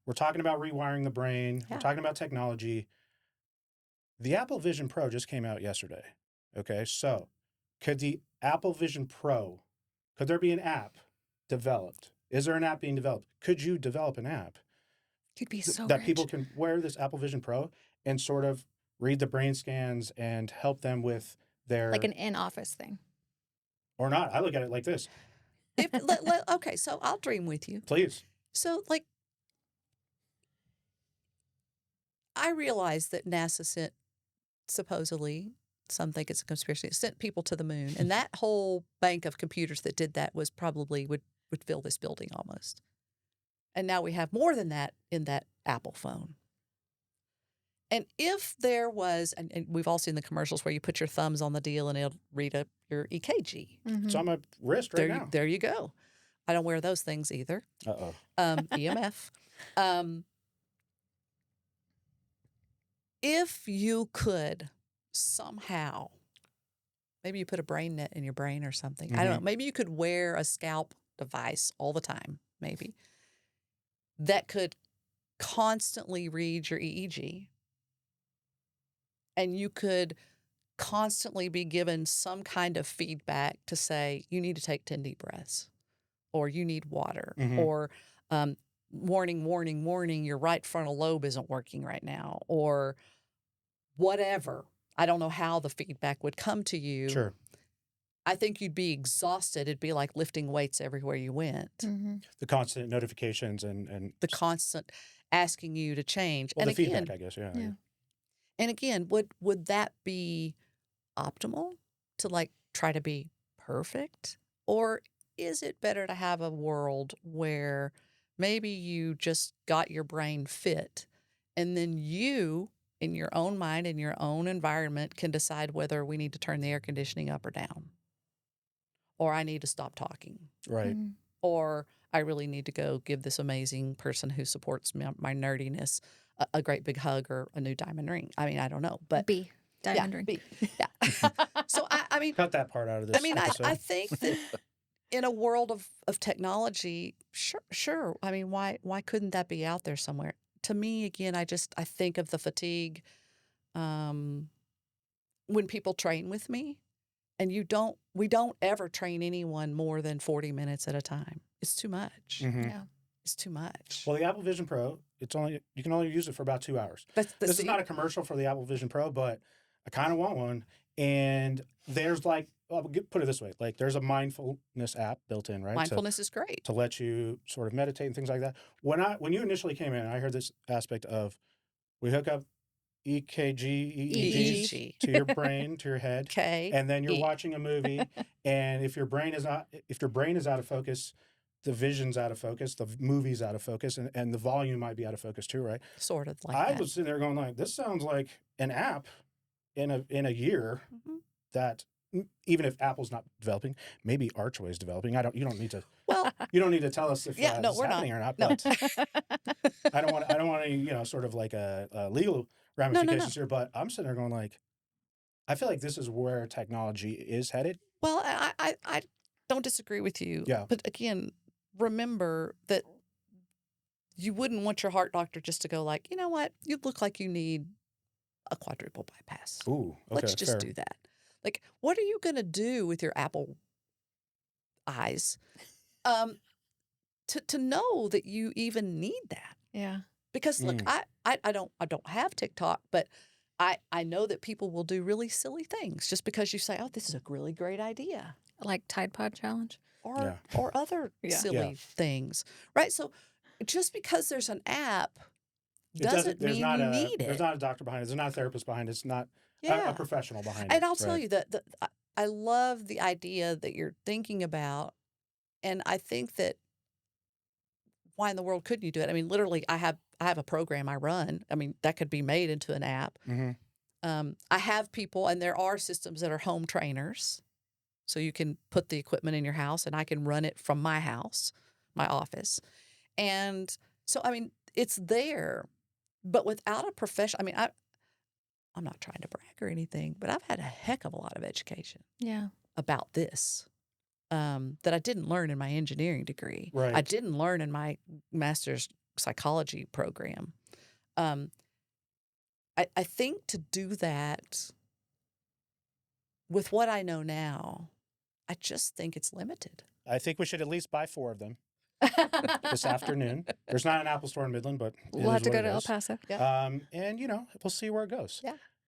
we're talking about rewiring the brain. Yeah. We're talking about technology. The Apple Vision Pro just came out yesterday. Okay, so could the Apple Vision Pro, could there be an app developed? Is there an app being developed? Could you develop an app You'd be so that rich. people can wear this Apple Vision Pro and sort of read the brain scans and help them with their... Like an in-office thing. Or not. I look at it like this. Okay, so I'll dream with you. Please. So, like, I realize that NASA sent, supposedly, some think it's a conspiracy, sent people to the moon. And that whole bank of computers that did that was probably would fill this building almost. And now we have more than that in that Apple phone. And if there was, and we've all seen the commercials where you put your thumbs on the deal and it'll read your EKG. Mm-hmm. It's on my wrist right now. There you go. I don't wear those things either. Uh-oh. EMF. If you could somehow, maybe you put a brain net in your brain or something. I don't know. Maybe you could wear a scalp device all the time, maybe, that could constantly read your EEG. And you could constantly be given some kind of feedback to say, you need to take 10 deep breaths, or you need water, or warning, warning, warning, your right frontal lobe isn't working right now, or whatever. I don't know how the feedback would come to you. Sure. I think you'd be exhausted. It'd be like lifting weights everywhere you went. Mm-hmm. The constant notifications and The constant asking you to change. well, and the again, feedback, I guess, yeah. And again, would that be optimal to like try to be perfect? Or is it better to have a world where maybe you just got your brain fit and then you, in your own mind, in your own environment, can decide whether we need to turn the air conditioning up or down, or I need to stop talking, Right. Mm-hmm. or I really need to go give this amazing person who supports my nerdiness a great big hug or a new diamond ring. I mean, I don't know, but B. Diamond ring. B. Yeah. So I mean, Cut that part out of this I mean, episode. I think that in a world of technology, sure. I mean, why couldn't that be out there somewhere? To me, again, I think of the fatigue when people train with me, and we don't ever train anyone more than 40 minutes at a time. It's too much. Yeah. It's too much. Well, the Apple Vision Pro, you can only use it for about 2 hours. This is not a commercial for the Apple Vision Pro, but I kind of want one. And there's put it this way, like there's a mindfulness app built in, right? Mindfulness is great. To let you sort of meditate and things like that. When you initially came in, I heard this aspect of we hook up EEGs to your brain, to your head, and then you're watching a movie, and if your brain is out of focus, the vision's out of focus, the movie's out of focus, and the volume might be out of focus too, right? Sort of like I that. was sitting there going like, this sounds like an app in a year that even if Apple's not developing, maybe Archway's developing. You don't need to. Well, you don't need to tell us if yeah, no, it's we're happening not. or not. But I don't want any sort of like a legal ramifications here. But I'm sitting there going like, I feel like this is where technology is headed. Well, I don't disagree with you. Yeah. But again, remember that you wouldn't want your heart doctor just to go like, you know what, you look like you need a quadruple bypass. Ooh, okay, Let's just fair. do that. Like, what are you going to do with your Apple eyes to know that you even need that? Yeah. Because look, I don't have TikTok, but I know that people will do really silly things just because you say, oh, this is a really great idea. Like Tide Pod Challenge. Or other silly things, right? So just because there's an app doesn't mean you need it. There's not a doctor behind it. There's not a therapist behind it. It's not a professional behind it. And I'll tell you that I love the idea that you're thinking about, and I think that why in the world couldn't you do it? I mean, literally, I have a program I run. I mean, that could be made into an app. I have people, and there are systems that are home trainers. So you can put the equipment in your house, and I can run it from my house, my office. And so, I mean, it's there, but without a professional, I mean, I'm not trying to brag or anything, but I've had a heck of a lot of education about this that I didn't learn in my engineering degree. Right. I didn't learn in my master's psychology program. I think to do that with what I know now, I just think it's limited. I think we should at least buy 4 of them this afternoon. There's not an Apple store in Midland, but it We'll have is to what go it to El is. Paso. Yeah. And, you know, we'll see where it goes. Yeah.